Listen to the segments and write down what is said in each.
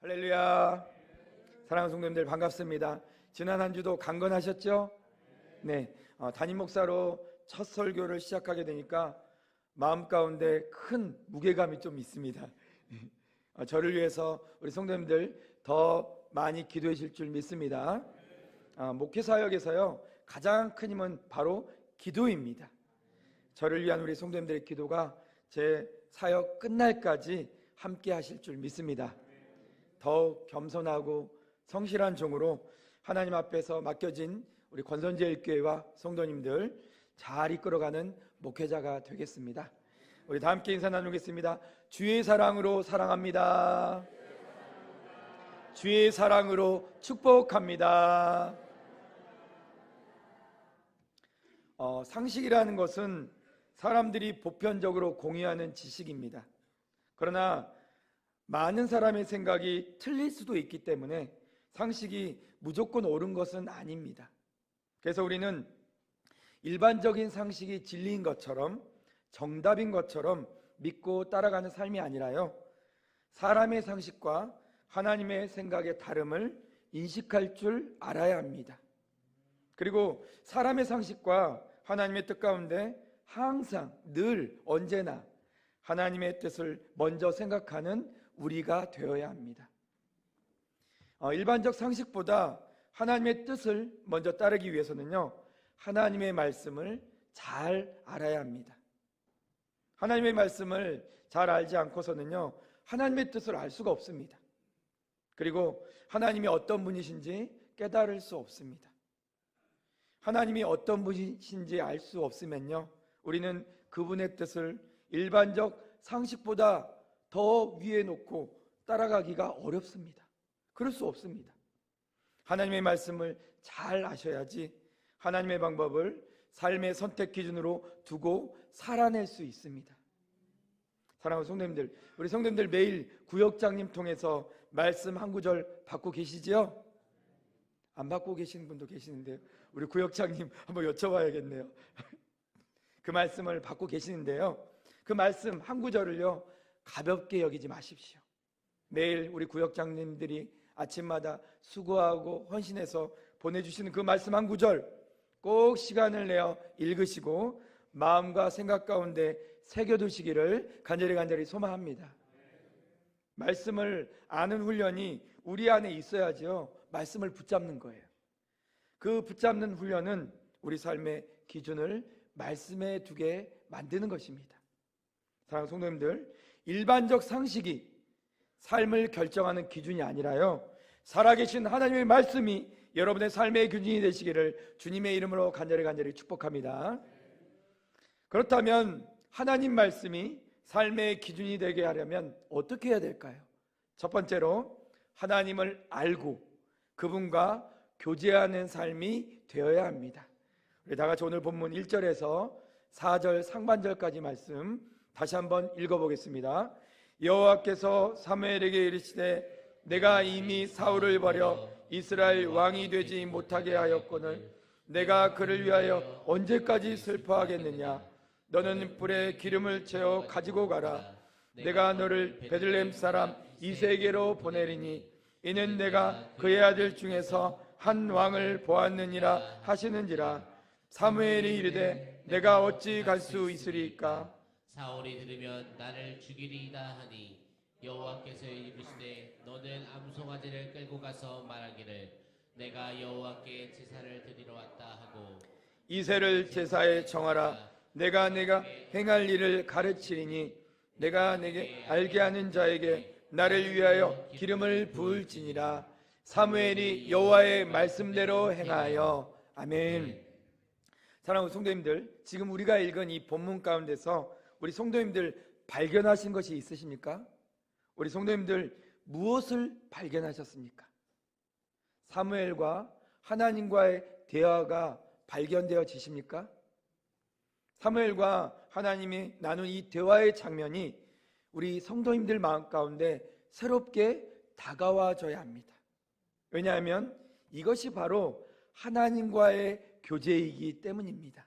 할렐루야. 사랑하는 성도님들 반갑습니다. 지난 한 주도 강건하셨죠? 네, 담임 목사로 첫 설교를 시작하게 되니까 마음 가운데 큰 무게감이 좀 있습니다. 저를 위해서 우리 성도님들 더 많이 기도해 주실 줄 믿습니다. 목회 사역에서요 가장 큰 힘은 바로 기도입니다. 저를 위한 우리 성도님들의 기도가 제 사역 끝날까지 함께 하실 줄 믿습니다. 더욱 겸손하고 성실한 종으로 하나님 앞에서 맡겨진 우리 권선제일교회와 성도님들 잘 이끌어가는 목회자가 되겠습니다. 우리 다 함께 인사 나누겠습니다. 주의 사랑으로 사랑합니다. 주의 사랑으로 축복합니다. 상식이라는 것은 사람들이 보편적으로 공유하는 지식입니다. 그러나 많은 사람의 생각이 틀릴 수도 있기 때문에 상식이 무조건 옳은 것은 아닙니다. 그래서 우리는 일반적인 상식이 진리인 것처럼 정답인 것처럼 믿고 따라가는 삶이 아니라요, 사람의 상식과 하나님의 생각의 다름을 인식할 줄 알아야 합니다. 그리고 사람의 상식과 하나님의 뜻 가운데 항상 늘 언제나 하나님의 뜻을 먼저 생각하는 우리가 되어야 합니다. 일반적 상식보다 하나님의 뜻을 먼저 따르기 위해서는요, 하나님의 말씀을 잘 알아야 합니다. 하나님의 말씀을 잘 알지 않고서는요, 하나님의 뜻을 알 수가 없습니다. 그리고 하나님이 어떤 분이신지 깨달을 수 없습니다. 하나님이 어떤 분이신지 알 수 없으면요, 우리는 그분의 뜻을 일반적 상식보다 더 위에 놓고 따라가기가 어렵습니다. 그럴 수 없습니다. 하나님의 말씀을 잘 아셔야지 하나님의 방법을 삶의 선택 기준으로 두고 살아낼 수 있습니다. 사랑하는 성도님들, 우리 성도님들 매일 구역장님 통해서 말씀 한 구절 받고 계시지요? 안 받고 계시는 분도 계시는데요, 우리 구역장님 한번 여쭤봐야겠네요. 그 말씀을 받고 계시는데요, 그 말씀 한 구절을요 가볍게 여기지 마십시오. 매일 우리 구역장님들이 아침마다 수고하고 헌신해서 보내주시는 그 말씀 한 구절 꼭 시간을 내어 읽으시고 마음과 생각 가운데 새겨두시기를 간절히 소망합니다. 말씀을 아는 훈련이 우리 안에 있어야죠, 말씀을 붙잡는 거예요. 그 붙잡는 훈련은 우리 삶의 기준을 말씀에 두게 만드는 것입니다. 사랑하는 성도님들, 일반적 상식이 삶을 결정하는 기준이 아니라요, 살아계신 하나님의 말씀이 여러분의 삶의 기준이 되시기를 주님의 이름으로 간절히 축복합니다. 그렇다면 하나님 말씀이 삶의 기준이 되게 하려면 어떻게 해야 될까요? 첫 번째로 하나님을 알고 그분과 교제하는 삶이 되어야 합니다. 우리 다 같이 오늘 본문 1절에서 4절 상반절까지 말씀 다시 한번 읽어보겠습니다. 여호와께서 사무엘에게 이르시되 내가 이미 사울을 버려 이스라엘 왕이 되지 못하게 하였거늘 내가 그를 위하여 언제까지 슬퍼하겠느냐. 너는 뿔에 기름을 채워 가지고 가라. 내가 너를 베들레헴 사람 이새에게로 보내리니 이는 내가 그의 아들 중에서 한 왕을 보았느니라 하시는지라. 사무엘이 이르되 내가 어찌 갈 수 있으리까. 사울이 들으면 나를 죽이리이다 하니 여호와께서 이르시되 너는 암송아지를 끌고 가서 말하기를 내가 여호와께 제사를 드리러 왔다 하고 이새를 제사에 정하라. 내가 행할 일을 가르치리니 내가 내게 알게 하는 자에게 나를 위하여 기름을 부을지니라. 사무엘이 여호와의 말씀대로 행하여. 아멘. 사랑하는 성도님들, 지금 우리가 읽은 이 본문 가운데서 우리 성도님들 발견하신 것이 있으십니까? 우리 성도님들 무엇을 발견하셨습니까? 사무엘과 하나님과의 대화가 발견되어지십니까? 사무엘과 하나님이 나눈 이 대화의 장면이 우리 성도님들 마음 가운데 새롭게 다가와져야 합니다. 왜냐하면 이것이 바로 하나님과의 교제이기 때문입니다.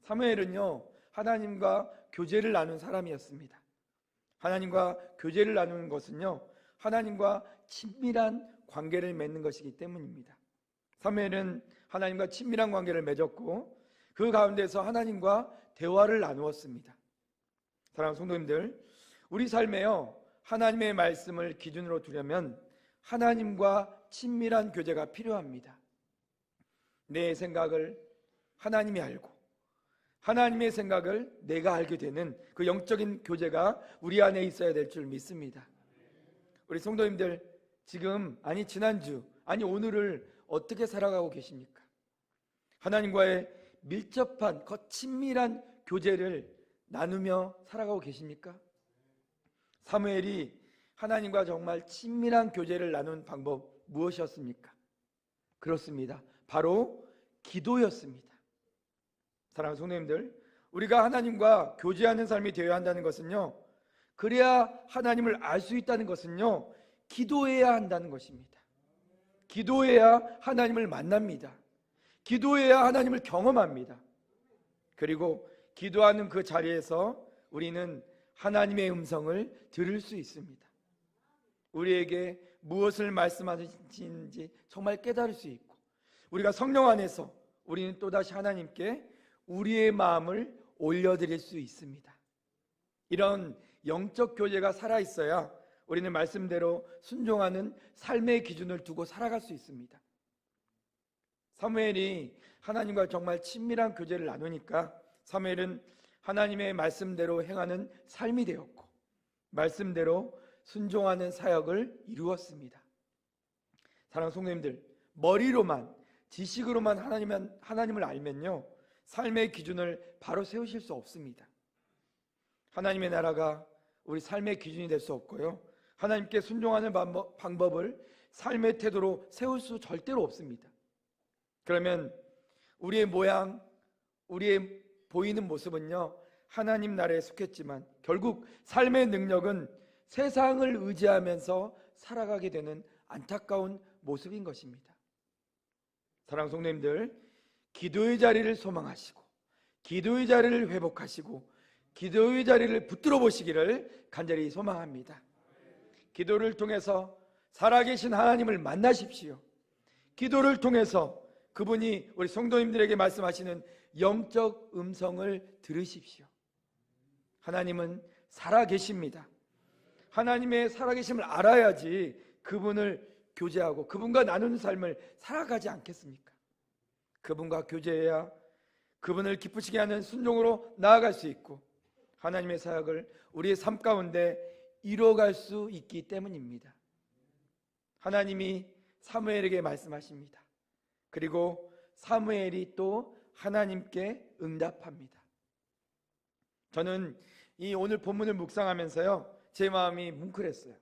사무엘은요, 하나님과 교제를 나눈 사람이었습니다. 하나님과 교제를 나누는 것은요, 하나님과 친밀한 관계를 맺는 것이기 때문입니다. 사무엘은 하나님과 친밀한 관계를 맺었고 그 가운데서 하나님과 대화를 나누었습니다. 사랑하는 성도님들, 우리 삶에요 하나님의 말씀을 기준으로 두려면 하나님과 친밀한 교제가 필요합니다. 내 생각을 하나님이 알고 하나님의 생각을 내가 알게 되는 그 영적인 교제가 우리 안에 있어야 될 줄 믿습니다. 우리 성도님들, 지금 지난주 오늘을 어떻게 살아가고 계십니까? 하나님과의 밀접한 친밀한 교제를 나누며 살아가고 계십니까? 사무엘이 하나님과 정말 친밀한 교제를 나눈 방법 무엇이었습니까? 그렇습니다. 바로 기도였습니다. 사랑하는 성도님들, 우리가 하나님과 교제하는 삶이 되어야 한다는 것은요, 그래야 하나님을 알 수 있다는 것은요, 기도해야 한다는 것입니다. 기도해야 하나님을 만납니다. 기도해야 하나님을 경험합니다. 그리고 기도하는 그 자리에서 우리는 하나님의 음성을 들을 수 있습니다. 우리에게 무엇을 말씀하시는지 정말 깨달을 수 있고, 우리가 성령 안에서 우리는 또다시 하나님께 우리의 마음을 올려드릴 수 있습니다. 이런 영적 교제가 살아있어야 우리는 말씀대로 순종하는 삶의 기준을 두고 살아갈 수 있습니다. 사무엘이 하나님과 정말 친밀한 교제를 나누니까 사무엘은 하나님의 말씀대로 행하는 삶이 되었고 말씀대로 순종하는 사역을 이루었습니다. 사랑하는 성도님들, 머리로만 지식으로만 하나님을 알면요, 삶의 기준을 바로 세우실 수 없습니다. 하나님의 나라가 우리 삶의 기준이 될 수 없고요, 하나님께 순종하는 방법을 삶의 태도로 세울 수 절대로 없습니다. 그러면 우리의 모양, 우리의 보이는 모습은요, 하나님 나라에 속했지만 결국 삶의 능력은 세상을 의지하면서 살아가게 되는 안타까운 모습인 것입니다. 사랑하는 성도님들, 기도의 자리를 소망하시고 기도의 자리를 회복하시고 기도의 자리를 붙들어 보시기를 간절히 소망합니다. 기도를 통해서 살아계신 하나님을 만나십시오. 기도를 통해서 그분이 우리 성도님들에게 말씀하시는 영적 음성을 들으십시오. 하나님은 살아계십니다. 하나님의 살아계심을 알아야지 그분을 교제하고 그분과 나누는 삶을 살아가지 않겠습니까? 그분과 교제해야 그분을 기쁘시게 하는 순종으로 나아갈 수 있고 하나님의 사역을 우리의 삶 가운데 이루어갈 수 있기 때문입니다. 하나님이 사무엘에게 말씀하십니다. 그리고 사무엘이 또 하나님께 응답합니다. 저는 이 오늘 본문을 묵상하면서요, 제 마음이 뭉클했어요.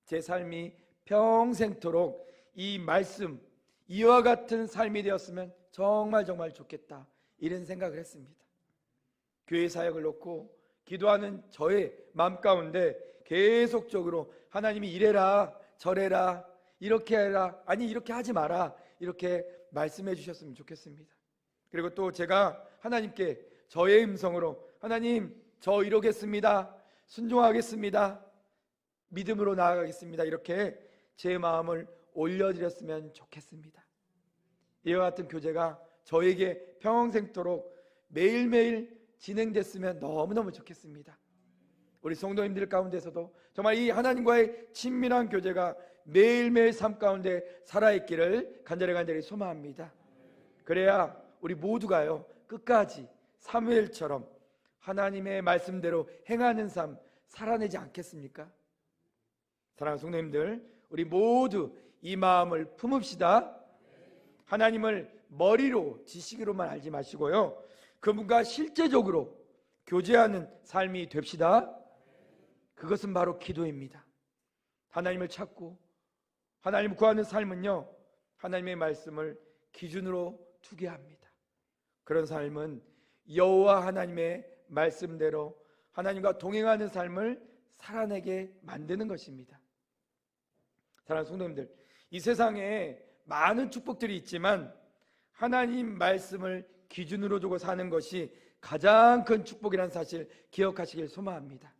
제 삶이 평생토록 이 말씀, 이와 같은 삶이 되었으면 정말 좋겠다, 이런 생각을 했습니다. 교회 사역을 놓고 기도하는 저의 마음 가운데 계속적으로 하나님이 이래라 저래라 이렇게 해라, 아니 이렇게 하지 마라, 이렇게 말씀해 주셨으면 좋겠습니다. 그리고 또 제가 하나님께 저의 음성으로 하나님 저 이러겠습니다, 순종하겠습니다, 믿음으로 나아가겠습니다, 이렇게 제 마음을 올려드렸으면 좋겠습니다. 이와 같은 교제가 저에게 평생토록 매일매일 진행됐으면 너무너무 좋겠습니다. 우리 성도님들 가운데서도 정말 이 하나님과의 친밀한 교제가 매일매일 삶 가운데 살아있기를 간절히 소망합니다. 그래야 우리 모두가요, 끝까지 사무엘처럼 하나님의 말씀대로 행하는 삶 살아내지 않겠습니까? 사랑하는 성도님들, 우리 모두 이 마음을 품읍시다. 하나님을 머리로 지식으로만 알지 마시고요, 그분과 실제적으로 교제하는 삶이 됩시다. 그것은 바로 기도입니다. 하나님을 찾고 하나님을 구하는 삶은요, 하나님의 말씀을 기준으로 두게 합니다. 그런 삶은 여호와 하나님의 말씀대로 하나님과 동행하는 삶을 살아내게 만드는 것입니다. 사랑하는 성도님들, 이 세상에 많은 축복들이 있지만 하나님 말씀을 기준으로 두고 사는 것이 가장 큰 축복이라는 사실 기억하시길 소망합니다.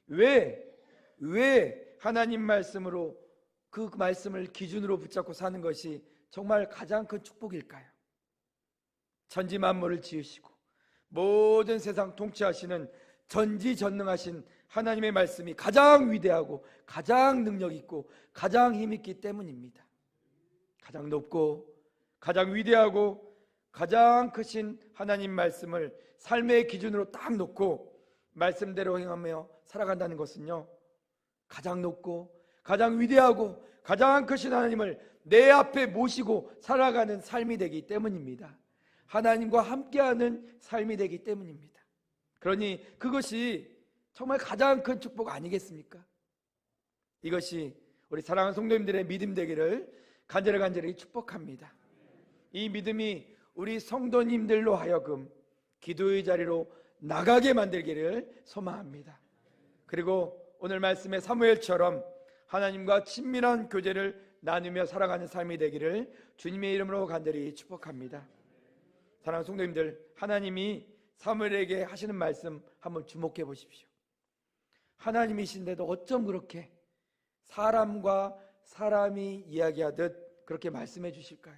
왜 하나님 말씀으로 그 말씀을 기준으로 붙잡고 사는 것이 정말 가장 큰 축복일까요? 천지 만물을 지으시고 모든 세상 통치하시는 전지전능하신 하나님의 말씀이 가장 위대하고 가장 능력 있고 가장 힘 있기 때문입니다. 가장 높고 가장 위대하고 가장 크신 하나님 말씀을 삶의 기준으로 딱 놓고 말씀대로 행하며 살아간다는 것은요, 가장 높고 가장 위대하고 가장 크신 하나님을 내 앞에 모시고 살아가는 삶이 되기 때문입니다. 하나님과 함께하는 삶이 되기 때문입니다. 그러니 그것이 정말 가장 큰 축복 아니겠습니까? 이것이 우리 사랑하는 성도님들의 믿음 되기를 간절히 축복합니다. 이 믿음이 우리 성도님들로 하여금 기도의 자리로 나가게 만들기를 소망합니다. 그리고 오늘 말씀의 사무엘처럼 하나님과 친밀한 교제를 나누며 살아가는 삶이 되기를 주님의 이름으로 간절히 축복합니다. 사랑하는 성도님들, 하나님이 사무엘에게 하시는 말씀 한번 주목해 보십시오. 하나님이신데도 어쩜 그렇게 사람과 사람이 이야기하듯 그렇게 말씀해 주실까요?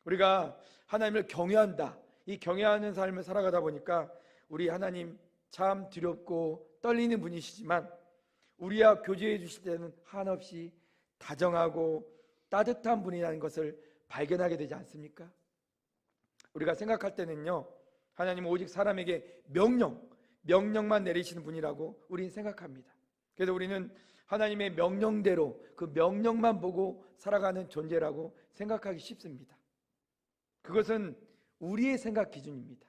우리가 하나님을 경외한다, 이 경외하는 삶을 살아가다 보니까 우리 하나님 참 두렵고 떨리는 분이시지만 우리와 교제해 주실 때는 한없이 다정하고 따뜻한 분이라는 것을 발견하게 되지 않습니까? 우리가 생각할 때는요, 하나님은 오직 사람에게 명령만 내리시는 분이라고 우리는 생각합니다. 그래서 우리는 하나님의 명령대로 그 명령만 보고 살아가는 존재라고 생각하기 쉽습니다. 그것은 우리의 생각 기준입니다.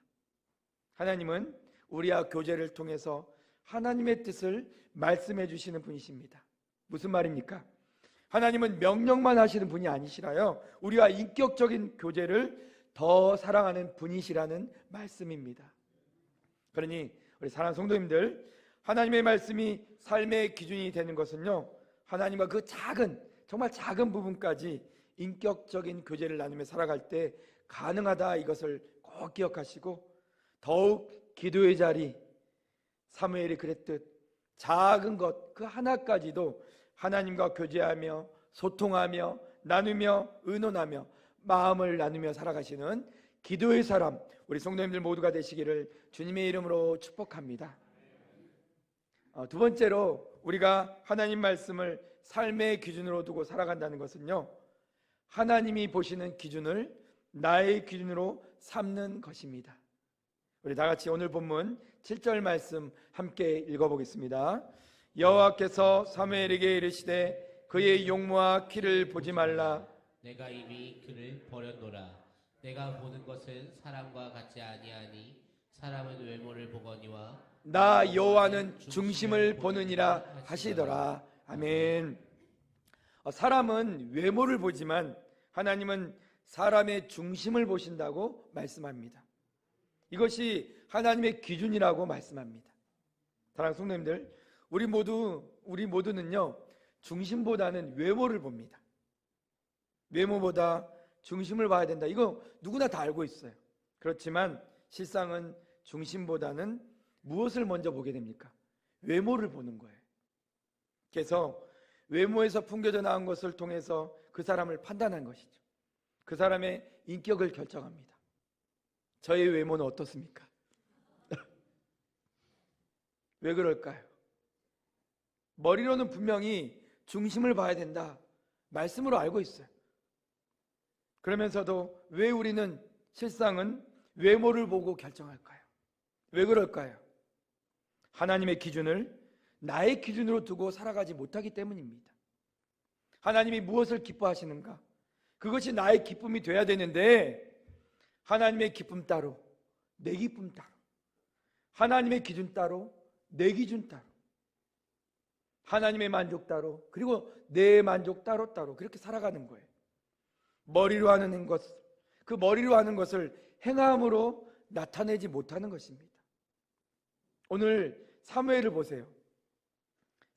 하나님은 우리와 교제를 통해서 하나님의 뜻을 말씀해 주시는 분이십니다. 무슨 말입니까? 하나님은 명령만 하시는 분이 아니시라요, 우리와 인격적인 교제를 더 사랑하는 분이시라는 말씀입니다. 그러니 우리 사랑하는 성도님들, 하나님의 말씀이 삶의 기준이 되는 것은요, 하나님과 그 정말 작은 부분까지 인격적인 교제를 나누며 살아갈 때 가능하다, 이것을 꼭 기억하시고 더욱 기도의 자리, 사무엘이 그랬듯 작은 것 그 하나까지도 하나님과 교제하며 소통하며 나누며 의논하며 마음을 나누며 살아가시는 기도의 사람, 우리 성도님들 모두가 되시기를 주님의 이름으로 축복합니다. 두 번째로 우리가 하나님 말씀을 삶의 기준으로 두고 살아간다는 것은요, 하나님이 보시는 기준을 나의 기준으로 삼는 것입니다. 우리 다 같이 오늘 본문 7절 말씀 함께 읽어보겠습니다. 여호와께서 사무엘에게 이르시되 그의 용모와 키를 보지 말라. 내가 이미 그를 버렸노라. 내가 보는 것은 사람과 같지 아니하니 사람은 외모를 보거니와 나 여호와는 중심을 보느니라 하시더라. 아멘. 사람은 외모를 보지만 하나님은 사람의 중심을 보신다고 말씀합니다. 이것이 하나님의 기준이라고 말씀합니다. 사랑하는 성도님들, 우리 모두는요, 중심보다는 외모를 봅니다. 외모보다 중심을 봐야 된다, 이거 누구나 다 알고 있어요. 그렇지만 실상은 중심보다는 무엇을 먼저 보게 됩니까? 외모를 보는 거예요. 그래서 외모에서 풍겨져 나온 것을 통해서 그 사람을 판단한 것이죠. 그 사람의 인격을 결정합니다. 저의 외모는 어떻습니까? 왜 그럴까요? 머리로는 분명히 중심을 봐야 된다, 말씀으로 알고 있어요. 그러면서도 왜 우리는 실상은 외모를 보고 결정할까요? 왜 그럴까요? 하나님의 기준을 나의 기준으로 두고 살아가지 못하기 때문입니다. 하나님이 무엇을 기뻐하시는가? 그것이 나의 기쁨이 돼야 되는데 하나님의 기쁨 따로, 내 기쁨 따로, 하나님의 기준 따로, 내 기준 따로, 하나님의 만족 따로, 그리고 내 만족 따로 그렇게 살아가는 거예요. 머리로 하는 것, 그 머리로 하는 것을 행함으로 나타내지 못하는 것입니다. 오늘 사무엘을 보세요.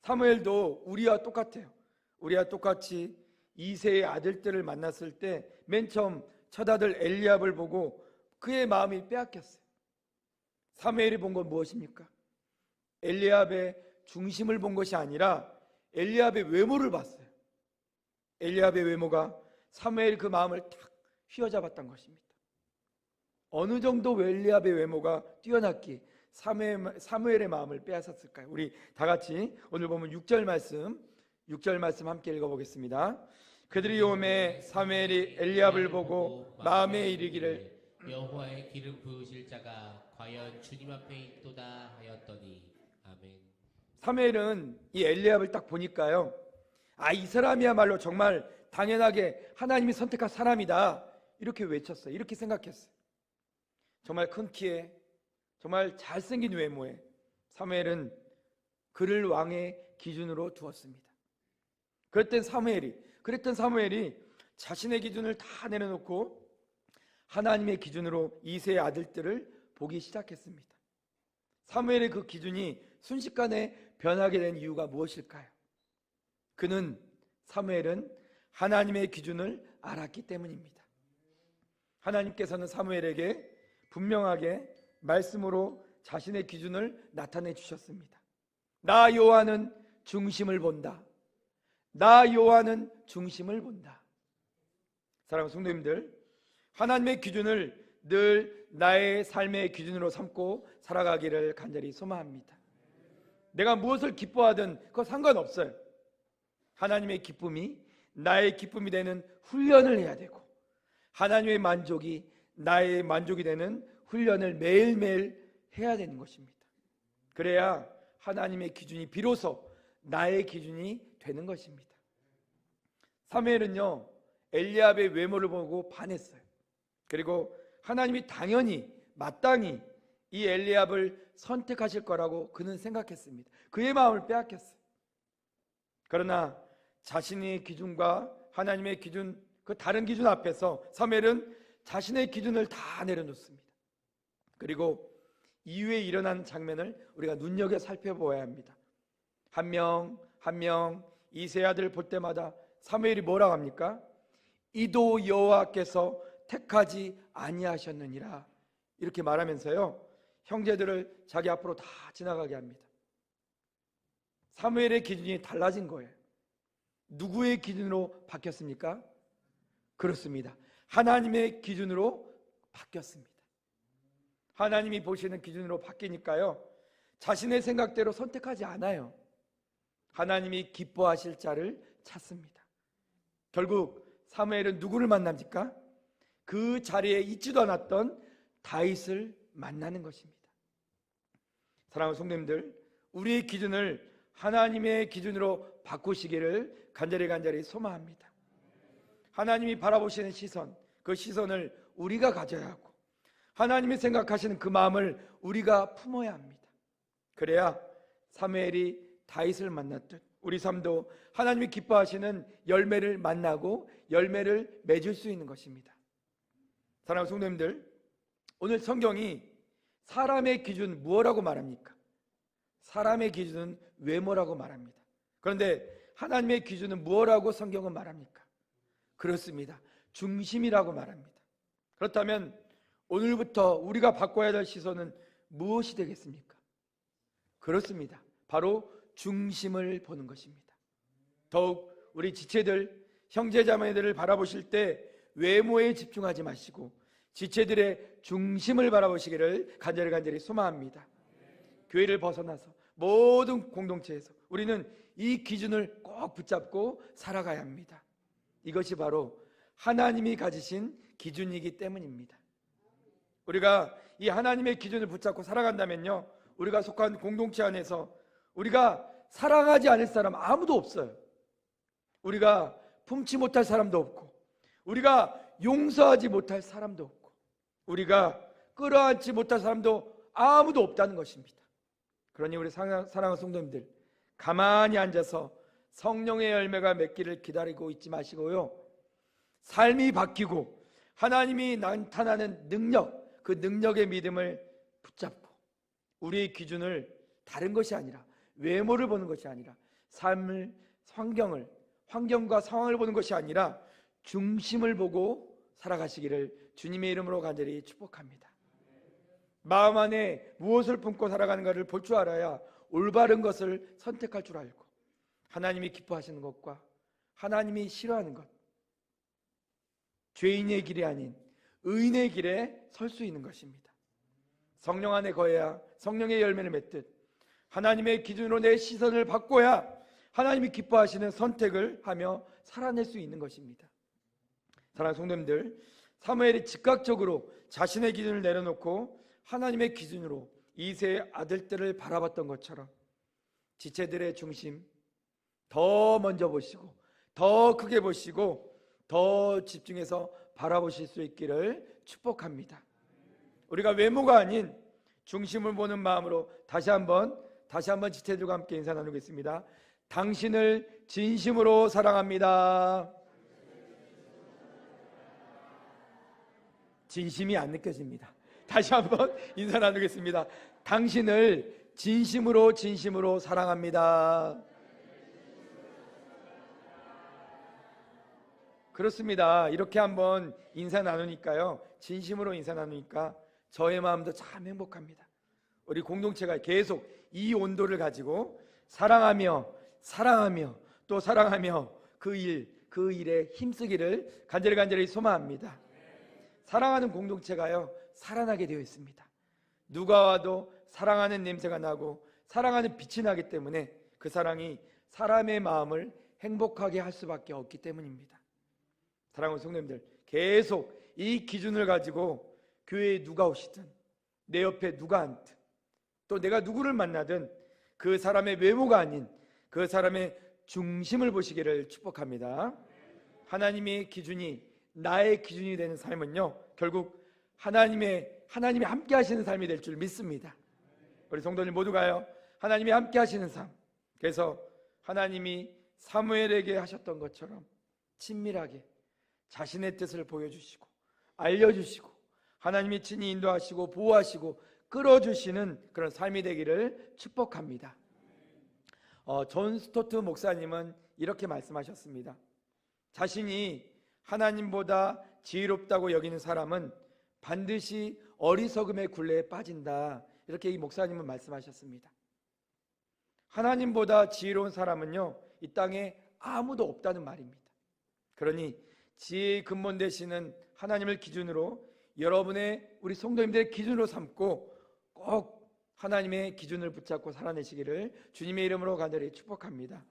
사무엘도 우리와 똑같아요. 우리와 똑같이 이새의 아들들을 만났을 때 맨 처음 첫 아들 엘리압을 보고 그의 마음이 빼앗겼어요. 사무엘이 본 건 무엇입니까? 엘리압의 중심을 본 것이 아니라 엘리압의 외모를 봤어요. 엘리압의 외모가 사무엘 그 마음을 탁 휘어잡았던 것입니다. 어느 정도 엘리압의 외모가 뛰어났기에 사무엘의 마음을 빼앗았을까요? 우리 다 같이 오늘 보면 6절 말씀 함께 읽어보겠습니다. 그들이 오매 사무엘이 엘리압을 보고 마음에 이르기를 여호와의 기름 부으실 자가 과연 주님 앞에 있도다 하였더니. 아멘. 사무엘은 이 엘리압을 딱 보니까요, 이 사람이야말로 정말 당연하게 하나님이 선택한 사람이다, 이렇게 외쳤어요. 이렇게 생각했어요. 정말 큰 키에 정말 잘생긴 외모에 사무엘은 그를 왕의 기준으로 두었습니다. 그랬던 사무엘이 자신의 기준을 다 내려놓고 하나님의 기준으로 이새의 아들들을 보기 시작했습니다. 사무엘의 그 기준이 순식간에 변하게 된 이유가 무엇일까요? 사무엘은 하나님의 기준을 알았기 때문입니다. 하나님께서는 사무엘에게 분명하게 말씀으로 자신의 기준을 나타내 주셨습니다. 나 여호와는 중심을 본다. 나 여호와는 중심을 본다. 사랑하는 성도님들, 하나님의 기준을 늘 나의 삶의 기준으로 삼고 살아가기를 간절히 소망합니다. 내가 무엇을 기뻐하든 그거 상관없어요. 하나님의 기쁨이 나의 기쁨이 되는 훈련을 해야 되고, 하나님의 만족이 나의 만족이 되는 훈련을 매일매일 해야 되는 것입니다. 그래야 하나님의 기준이 비로소 나의 기준이 되는 것입니다. 사무엘은요, 엘리압의 외모를 보고 반했어요. 그리고 하나님이 당연히 마땅히 이 엘리압을 선택하실 거라고 그는 생각했습니다. 그의 마음을 빼앗겼어요. 그러나 자신의 기준과 하나님의 기준, 그 다른 기준 앞에서 사무엘은 자신의 기준을 다 내려놓습니다. 그리고 이후에 일어난 장면을 우리가 눈여겨 살펴보아야 합니다. 한 명 한 명 이새 아들을 볼 때마다 사무엘이 뭐라고 합니까? 이도 여호와께서 택하지 아니하셨느니라, 이렇게 말하면서요, 형제들을 자기 앞으로 다 지나가게 합니다. 사무엘의 기준이 달라진 거예요. 누구의 기준으로 바뀌었습니까? 그렇습니다. 하나님의 기준으로 바뀌었습니다. 하나님이 보시는 기준으로 바뀌니까요, 자신의 생각대로 선택하지 않아요. 하나님이 기뻐하실 자를 찾습니다. 결국 사무엘은 누구를 만납니까? 그 자리에 있지도 않았던 다윗을 만나는 것입니다. 사랑하는 성도님들, 우리의 기준을 하나님의 기준으로 바꾸시기를 간절히 소망합니다. 하나님이 바라보시는 시선, 그 시선을 우리가 가져야 하고, 하나님이 생각하시는 그 마음을 우리가 품어야 합니다. 그래야 사무엘이 다윗을 만났듯 우리 삶도 하나님이 기뻐하시는 열매를 만나고 열매를 맺을 수 있는 것입니다. 사랑하는 성도님들, 오늘 성경이 사람의 기준 무엇이라고 말합니까? 사람의 기준은 외모라고 말합니다. 그런데 하나님의 기준은 무엇이라고 성경은 말합니까? 그렇습니다. 중심이라고 말합니다. 그렇다면 오늘부터 우리가 바꿔야 될 시선은 무엇이 되겠습니까? 그렇습니다. 바로 중심을 보는 것입니다. 더욱 우리 지체들, 형제자매들을 바라보실 때 외모에 집중하지 마시고 지체들의 중심을 바라보시기를 간절히 소망합니다. 교회를 벗어나서 모든 공동체에서 우리는 이 기준을 꼭 붙잡고 살아가야 합니다. 이것이 바로 하나님이 가지신 기준이기 때문입니다. 우리가 이 하나님의 기준을 붙잡고 살아간다면요, 우리가 속한 공동체 안에서 우리가 사랑하지 않을 사람 아무도 없어요. 우리가 품지 못할 사람도 없고, 우리가 용서하지 못할 사람도 없고, 우리가 끌어안지 못할 사람도 아무도 없다는 것입니다. 그러니 우리 사랑하는 성도님들, 가만히 앉아서 성령의 열매가 맺기를 기다리고 있지 마시고요, 삶이 바뀌고 하나님이 나타나는 능력, 그 능력의 믿음을 붙잡고 우리의 기준을 다른 것이 아니라, 외모를 보는 것이 아니라, 삶을, 환경과 상황을 보는 것이 아니라 중심을 보고 살아가시기를 주님의 이름으로 간절히 축복합니다. 마음 안에 무엇을 품고 살아가는가를 볼 줄 알아야 올바른 것을 선택할 줄 알고, 하나님이 기뻐하시는 것과 하나님이 싫어하는 것, 죄인의 길이 아닌 의인의 길에 설 수 있는 것입니다. 성령 안에 거해야 성령의 열매를 맺듯 하나님의 기준으로 내 시선을 바꿔야 하나님이 기뻐하시는 선택을 하며 살아낼 수 있는 것입니다. 사랑하는 성도님들, 사무엘이 즉각적으로 자신의 기준을 내려놓고 하나님의 기준으로 이새의 아들들을 바라봤던 것처럼 지체들의 중심 더 먼저 보시고 더 크게 보시고 더 집중해서 바라보실 수 있기를 축복합니다. 우리가 외모가 아닌 중심을 보는 마음으로 다시 한번 지체들과 함께 인사 나누겠습니다. 당신을 진심으로 사랑합니다. 진심이 안 느껴집니다. 다시 한번 인사 나누겠습니다. 당신을 진심으로 사랑합니다. 그렇습니다. 이렇게 한번 인사 나누니까요, 진심으로 인사 나누니까 저의 마음도 참 행복합니다. 우리 공동체가 계속 이 온도를 가지고 사랑하며 또 사랑하며 그 일에 힘쓰기를 간절히 소망합니다. 사랑하는 공동체가요, 살아나게 되어 있습니다. 누가 와도 사랑하는 냄새가 나고 사랑하는 빛이 나기 때문에 그 사랑이 사람의 마음을 행복하게 할 수밖에 없기 때문입니다. 사랑하는 성도님들, 계속 이 기준을 가지고 교회에 누가 오시든 내 옆에 누가 앉든 또 내가 누구를 만나든 그 사람의 외모가 아닌 그 사람의 중심을 보시기를 축복합니다. 하나님의 기준이 나의 기준이 되는 삶은요, 결국 하나님이 함께 하시는 삶이 될 줄 믿습니다. 우리 성도님 모두가요, 하나님이 함께 하시는 삶, 그래서 하나님이 사무엘에게 하셨던 것처럼 친밀하게 자신의 뜻을 보여주시고 알려주시고 하나님이 친히 인도하시고 보호하시고 끌어주시는 그런 삶이 되기를 축복합니다. 존 스토트 목사님은 이렇게 말씀하셨습니다. 자신이 하나님보다 지혜롭다고 여기는 사람은 반드시 어리석음의 굴레에 빠진다, 이렇게 이 목사님은 말씀하셨습니다. 하나님보다 지혜로운 사람은요, 이 땅에 아무도 없다는 말입니다. 그러니 지혜의 근본 되시는 하나님을 기준으로 여러분의 우리 성도님들의 기준으로 삼고 꼭 하나님의 기준을 붙잡고 살아내시기를 주님의 이름으로 간절히 축복합니다.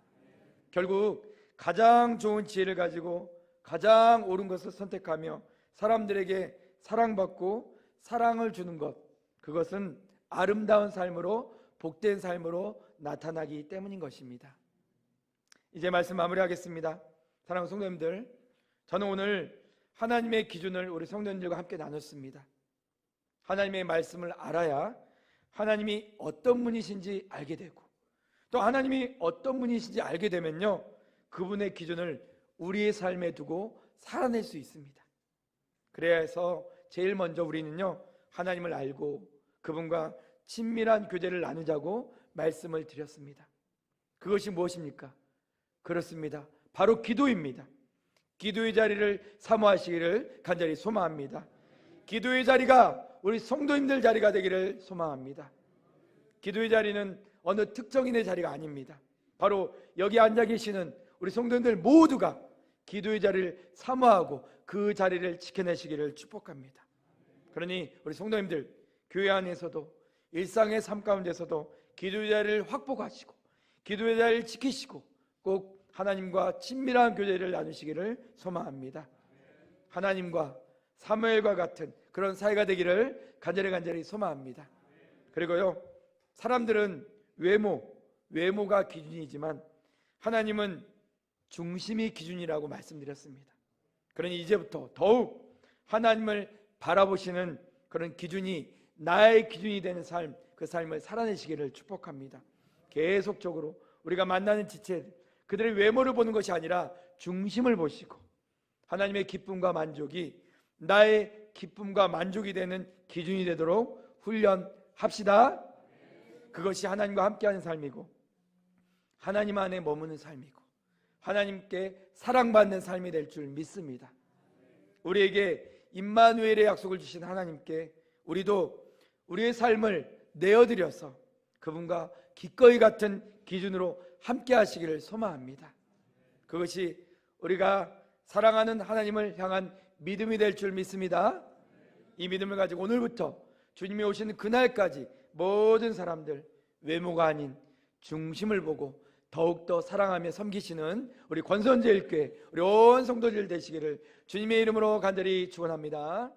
결국 가장 좋은 지혜를 가지고 가장 옳은 것을 선택하며 사람들에게 사랑받고 사랑을 주는 것, 그것은 아름다운 삶으로 복된 삶으로 나타나기 때문인 것입니다. 이제 말씀 마무리하겠습니다. 사랑하는 성도님들, 저는 오늘 하나님의 기준을 우리 성도님들과 함께 나눴습니다. 하나님의 말씀을 알아야 하나님이 어떤 분이신지 알게 되고 또 하나님이 어떤 분이신지 알게 되면요, 그분의 기준을 우리의 삶에 두고 살아낼 수 있습니다. 그래서 제일 먼저 우리는요, 하나님을 알고 그분과 친밀한 교제를 나누자고 말씀을 드렸습니다. 그것이 무엇입니까? 그렇습니다. 바로 기도입니다. 기도의 자리를 사모하시기를 간절히 소망합니다. 기도의 자리가 우리 성도님들 자리가 되기를 소망합니다. 기도의 자리는 어느 특정인의 자리가 아닙니다. 바로 여기 앉아 계시는 우리 성도님들 모두가 기도의 자리를 사모하고 그 자리를 지켜내시기를 축복합니다. 그러니 우리 성도님들, 교회 안에서도 일상의 삶 가운데서도 기도의 자리를 확보하시고 기도의 자리를 지키시고 꼭 하나님과 친밀한 교제를 나누시기를 소망합니다. 하나님과 사무엘과 같은 그런 사이가 되기를 간절히 소망합니다. 그리고요, 사람들은 외모가 기준이지만 하나님은 중심이 기준이라고 말씀드렸습니다. 그러니 이제부터 더욱 하나님을 바라보시는 그런 기준이 나의 기준이 되는 삶, 그 삶을 살아내시기를 축복합니다. 계속적으로 우리가 만나는 지체, 그들의 외모를 보는 것이 아니라 중심을 보시고 하나님의 기쁨과 만족이 나의 기쁨과 만족이 되는 기준이 되도록 훈련합시다. 그것이 하나님과 함께하는 삶이고 하나님 안에 머무는 삶이고 하나님께 사랑받는 삶이 될 줄 믿습니다. 우리에게 임마누엘의 약속을 주신 하나님께 우리도 우리의 삶을 내어드려서 그분과 기꺼이 같은 기준으로 함께 하시기를 소망합니다. 그것이 우리가 사랑하는 하나님을 향한 믿음이 될 줄 믿습니다. 이 믿음을 가지고 오늘부터 주님이 오시는 그날까지 모든 사람들 외모가 아닌 중심을 보고 더욱더 사랑하며 섬기시는 우리 권선제일교회 우리 온 성도들 되시기를 주님의 이름으로 간절히 축원합니다.